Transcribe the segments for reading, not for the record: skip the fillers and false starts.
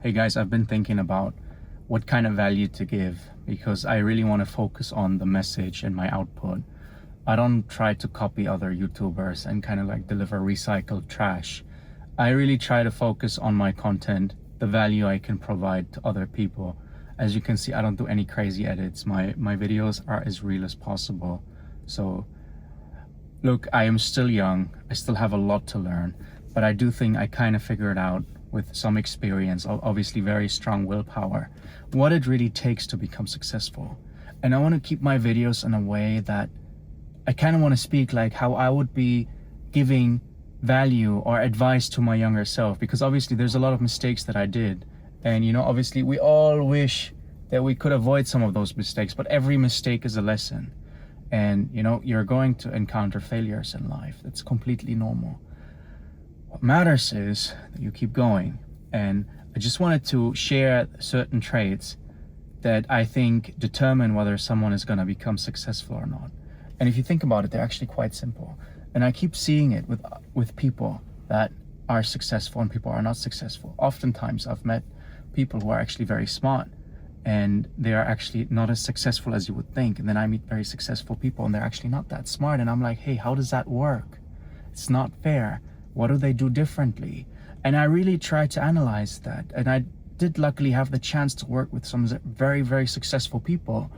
Hey guys, I've been thinking about what kind of value to give because I really want to focus on the message and my output. I don't try to copy other YouTubers and kind of like deliver recycled trash. I really try to focus on my content, the value I can provide to other people. As you can see, I don't do any crazy edits. My videos are as real as possible. So look, I am still young. I still have a lot to learn, but I do think I kind of figured out with some experience, obviously very strong willpower, what it really takes to become successful. And I want to keep my videos in a way that I kind of want to speak like how I would be giving value or advice to my younger self, because obviously there's a lot of mistakes that I did. And you know, obviously we all wish that we could avoid some of those mistakes, but every mistake is a lesson. And you know, you're going to encounter failures in life. That's completely normal. What matters is that you keep going. And I just wanted to share certain traits that I think determine whether someone is going to become successful or not. And if you think about it, they're actually quite simple. And I keep seeing it with people that are successful and people are not successful. Oftentimes I've met people who are actually very smart and they are actually not as successful as you would think. And then I meet very successful people and they're actually not that smart. And I'm like, hey, how does that work? It's not fair. What do they do differently? And I really try to analyze that. And I did luckily have the chance to work with some very, very successful people.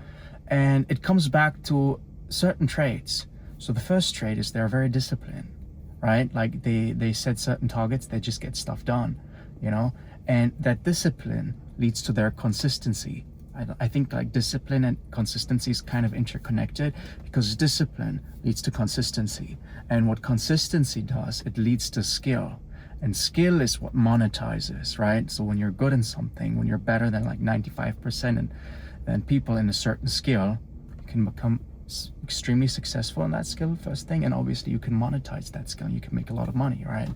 And it comes back to certain traits. So the first trait is they're very disciplined, right? Like they set certain targets, they just get stuff done, you know? And that discipline leads to their consistency. I think like discipline and consistency is kind of interconnected, because discipline leads to consistency. And what consistency does, it leads to skill. And skill is what monetizes, right? So when you're good in something, when you're better than like 95% and people in a certain skill, you can become extremely successful in that skill, first thing. And obviously you can monetize that skill and you can make a lot of money, right?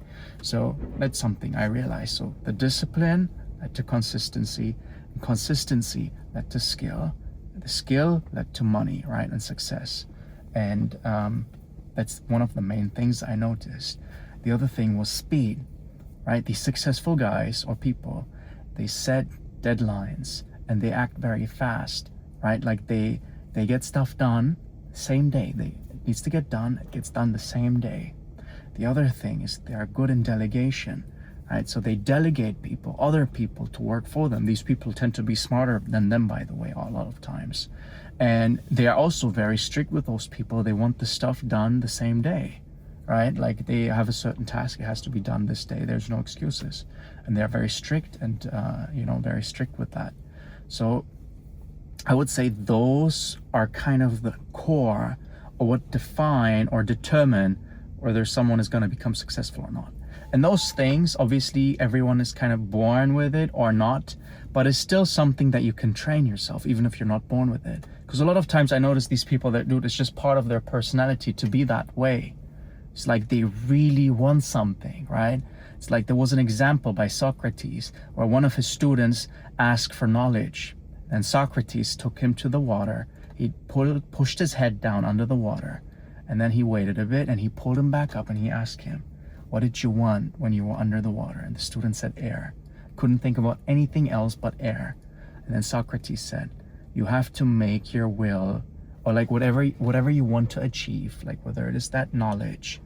So that's something I realized. So the discipline led to consistency, and consistency led to skill, the skill led to money, right? And success. And that's one of the main things I noticed. The other thing was speed, right? These successful guys or people, they set deadlines and they act very fast, right? Like they get stuff done same day. It needs to get done, it gets done the same day. The other thing is they are good in delegation, right? So they delegate other people to work for them. These people tend to be smarter than them, by the way, a lot of times. And they are also very strict with those people. They want the stuff done the same day, right? Like they have a certain task, it has to be done this day. There's no excuses. And they're very strict and, very strict with that. So I would say those are kind of the core of what define or determine whether someone is going to become successful or not. And those things, obviously, everyone is kind of born with it or not, but it's still something that you can train yourself, even if you're not born with it. Because a lot of times I notice these people that do it, it's just part of their personality to be that way. It's like they really want something, right? It's like there was an example by Socrates where one of his students asked for knowledge, and Socrates took him to the water. He pushed his head down under the water, and then he waited a bit and he pulled him back up and he asked him, what did you want when you were under the water? And the student said air. Couldn't think about anything else but air. And then Socrates said, you have to make your will, or like whatever you want to achieve, like whether it is that knowledge,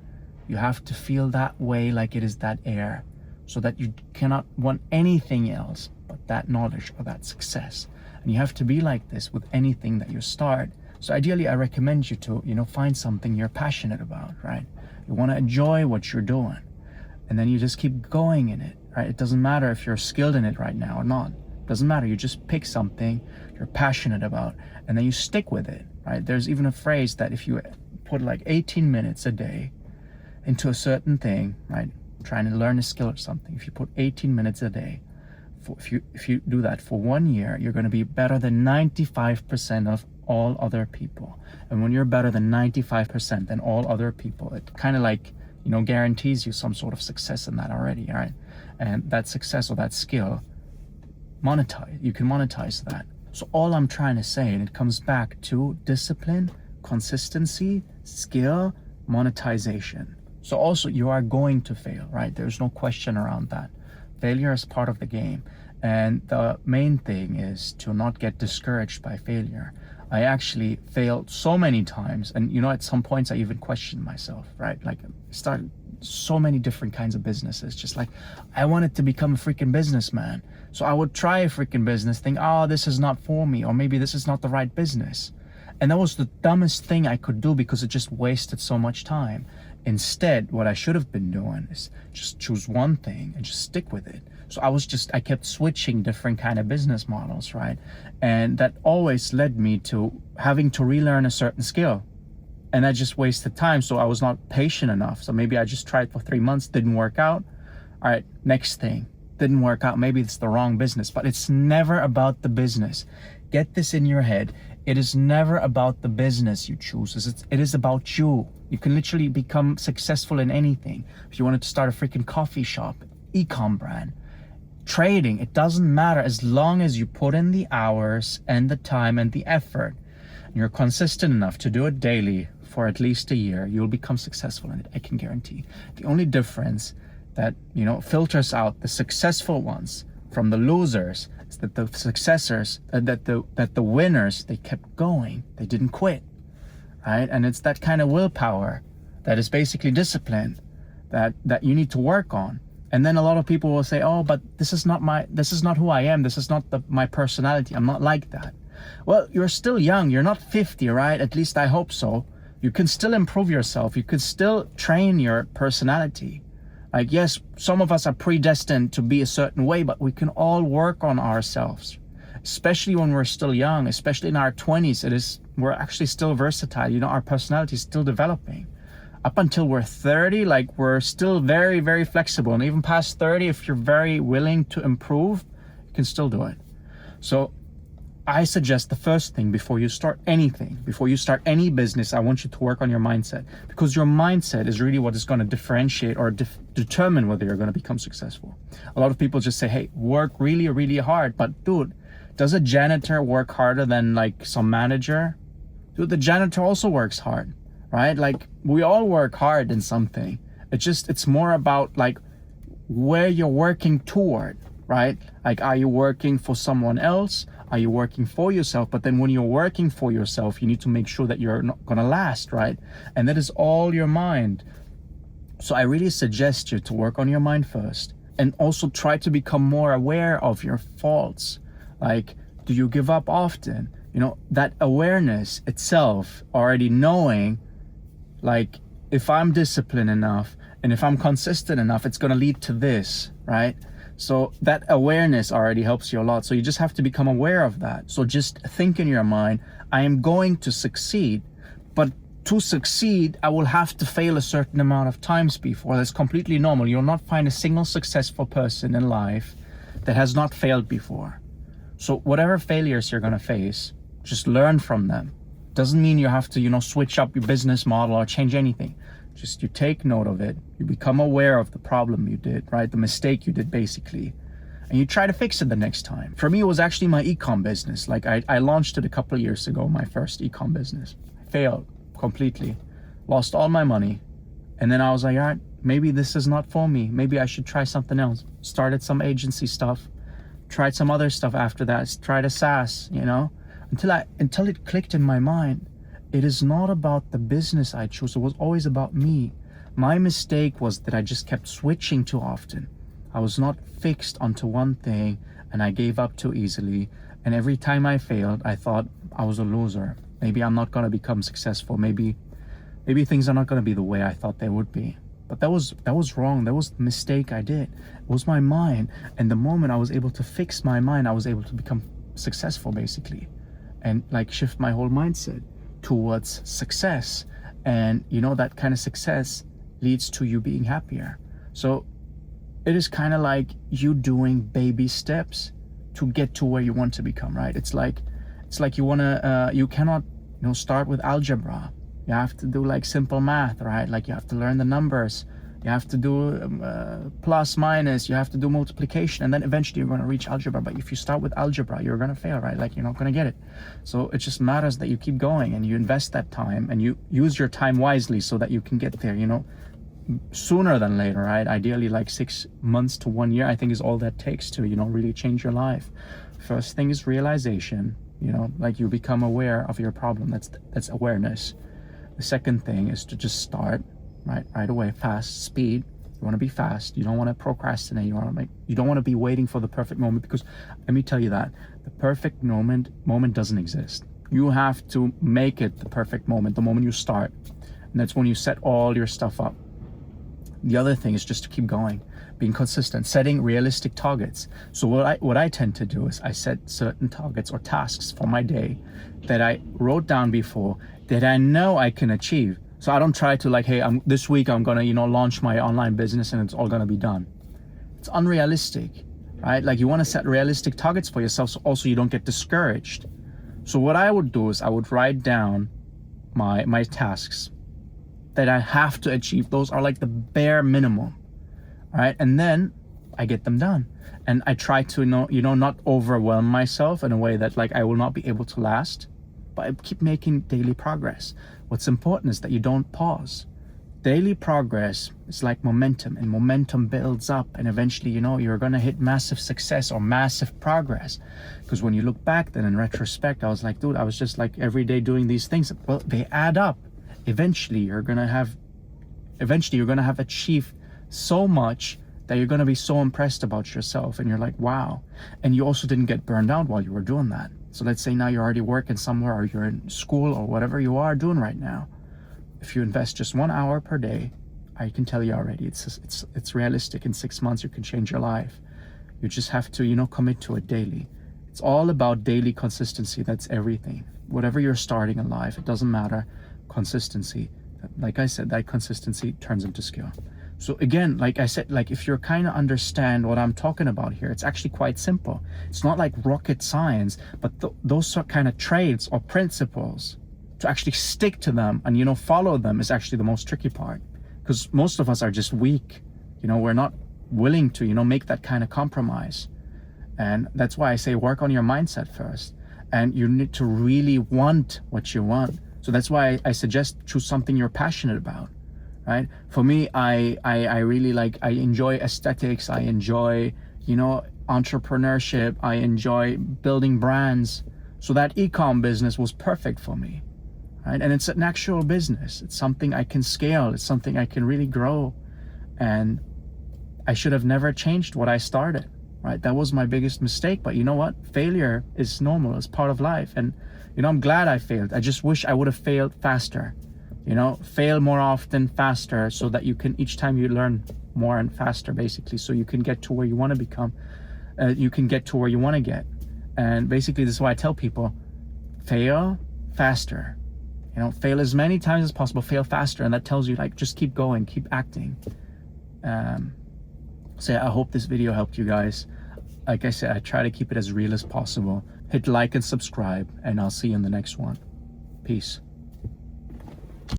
you have to feel that way, like it is that air, so that you cannot want anything else but that knowledge or that success. And you have to be like this with anything that you start. So ideally, I recommend you to, find something you're passionate about, right? You want to enjoy what you're doing, and then you just keep going in it, right? It doesn't matter if you're skilled in it right now or not. It doesn't matter. You just pick something you're passionate about, and then you stick with it, right? There's even a phrase that if you put like 18 minutes a day into a certain thing, right? Trying to learn a skill or something. If you put 18 minutes a day, if you do that for 1 year, you're going to be better than 95% of all other people. And when you're better than 95% than all other people, it kind of like, guarantees you some sort of success in that already, right? And that success or that skill, you can monetize that. So all I'm trying to say, and it comes back to discipline, consistency, skill, monetization. So also you are going to fail, right? There's no question around that. Failure is part of the game. And the main thing is to not get discouraged by failure. I actually failed so many times, and at some points I even questioned myself, right? Like, I started so many different kinds of businesses, just like I wanted to become a freaking businessman. So I would try a freaking business, think, oh, this is not for me, or maybe this is not the right business. And that was the dumbest thing I could do because it just wasted so much time. Instead, what I should have been doing is just choose one thing and just stick with it. So I kept switching different kind of business models, right? And that always led me to having to relearn a certain skill. And I just wasted time. So I was not patient enough. So maybe I just tried for 3 months, didn't work out. All right, next thing, didn't work out. Maybe it's the wrong business, but it's never about the business. Get this in your head. It is never about the business you choose. It is about you. You can literally become successful in anything. If you wanted to start a freaking coffee shop, e-com brand, trading, it doesn't matter as long as you put in the hours and the time and the effort. And you're consistent enough to do it daily for at least a year, you'll become successful in it, I can guarantee. The only difference that, filters out the successful ones from the losers is that the successors, that the winners, they kept going. They didn't quit, right? And it's that kind of willpower that is basically discipline that you need to work on. And then a lot of people will say, oh, but this is not who I am. This is not my personality. I'm not like that. Well, you're still young. You're not 50, right? At least I hope so. You can still improve yourself. You could still train your personality. Like, yes, some of us are predestined to be a certain way, but we can all work on ourselves, especially when we're still young, especially in our 20s. We're actually still versatile. Our personality is still developing. Up until we're 30, like, we're still very, very flexible. And even past 30, if you're very willing to improve, you can still do it. So I suggest the first thing before you start anything, before you start any business, I want you to work on your mindset, because your mindset is really what is going to differentiate or determine whether you're going to become successful. A lot of people just say, hey, work really, really hard. But dude, does a janitor work harder than like some manager? Dude, the janitor also works hard, right? Like, we all work hard in something. It's more about like where you're working toward, right? Like, are you working for someone else? Are you working for yourself? But then when you're working for yourself, you need to make sure that you're not gonna last, right? And that is all your mind. So I really suggest you to work on your mind first, and also try to become more aware of your faults. Like, do you give up often? That awareness itself, already knowing, like, if I'm disciplined enough and if I'm consistent enough, it's gonna lead to this, right? So that awareness already helps you a lot. So you just have to become aware of that. So just think in your mind, I am going to succeed, but to succeed, I will have to fail a certain amount of times before. That's completely normal. You'll not find a single successful person in life that has not failed before. So whatever failures you're gonna face, just learn from them. Doesn't mean you have to, switch up your business model or change anything. Just you take note of it, you become aware of the problem you did, right? The mistake you did basically, and you try to fix it the next time. For me, it was actually my e-com business. Like, I launched it a couple of years ago, my first e-com business. Failed completely, lost all my money. And then I was like, all right, maybe this is not for me. Maybe I should try something else. Started some agency stuff, tried some other stuff after that, tried a SaaS, until it clicked in my mind. It is not about the business I chose. It was always about me. My mistake was that I just kept switching too often. I was not fixed onto one thing, and I gave up too easily. And every time I failed, I thought I was a loser. Maybe I'm not going to become successful. Maybe things are not going to be the way I thought they would be. But that was wrong. That was the mistake I did. It was my mind. And the moment I was able to fix my mind, I was able to become successful, basically. And like shift my whole mindset towards success. And that kind of success leads to you being happier. So it is kind of like you doing baby steps to get to where you want to become, right? It's like you cannot start with algebra. You have to do like simple math, right? Like, you have to learn the numbers, you have to do plus, minus, you have to do multiplication, and then eventually you're going to reach algebra. But if you start with algebra, you're going to fail, right? Like, you're not going to get it. So it just matters that you keep going and you invest that time and you use your time wisely so that you can get there. sooner than later, right? Ideally like 6 months to 1 year, I think is all that takes to, really change your life. First thing is realization, like you become aware of your problem. That's awareness. The second thing is to just start right away, fast, speed. You want to be fast. You don't want to procrastinate. You don't want to be waiting for the perfect moment, because let me tell you that the perfect moment doesn't exist. You have to make it the perfect moment, the moment you start. And that's when you set all your stuff up. The other thing is just to keep going, being consistent, setting realistic targets. So what I tend to do is I set certain targets or tasks for my day that I wrote down before that I know I can achieve. So I don't try to like, hey, this week I'm gonna, launch my online business and it's all gonna be done. It's unrealistic, right? Like you want to set realistic targets for yourself, so also you don't get discouraged. So what I would do is I would write down my tasks that I have to achieve. Those are like the bare minimum, right? And then I get them done. And I try to not overwhelm myself in a way that like I will not be able to last, but I keep making daily progress. What's important is that you don't pause. Daily progress is like momentum, and momentum builds up, and eventually, you're gonna hit massive success or massive progress. Because when you look back then in retrospect, I was like, dude, I was just like every day doing these things. Well, they add up. Eventually you're gonna have achieved so much that you're gonna be so impressed about yourself, and you're like, wow. And you also didn't get burned out while you were doing that. So let's say now you're already working somewhere, or you're in school, or whatever you are doing right now. If you invest just 1 hour per day, I can tell you already, it's realistic. In 6 months you can change your life. You just have to commit to it daily. It's all about daily consistency. That's everything. Whatever you're starting in life, it doesn't matter. Consistency, like I said, that consistency turns into skill. So again, like I said, like if you're kind of understand what I'm talking about here, it's actually quite simple. It's not like rocket science, but those kind of traits or principles, to actually stick to them and follow them is actually the most tricky part, because most of us are just weak. We're not willing to make that kind of compromise. And that's why I say work on your mindset first, and you need to really want what you want. So that's why I suggest choose something you're passionate about, right? For me, I really I enjoy aesthetics. I enjoy, entrepreneurship. I enjoy building brands. So that e-com business was perfect for me, right? And it's an actual business. It's something I can scale. It's something I can really grow. And I should have never changed what I started, right? That was my biggest mistake. But you know what? Failure is normal. It's part of life. And I'm glad I failed. I just wish I would have failed faster. Fail more often, faster, so that you can, each time you learn more and faster, basically, so you can get to where you want to become. You can get to where you want to get. And basically, this is why I tell people, fail faster. Fail as many times as possible, fail faster. And that tells you, just keep going, keep acting. So I hope this video helped you guys. Like I said, I try to keep it as real as possible. Hit like and subscribe, and I'll see you in the next one. Peace.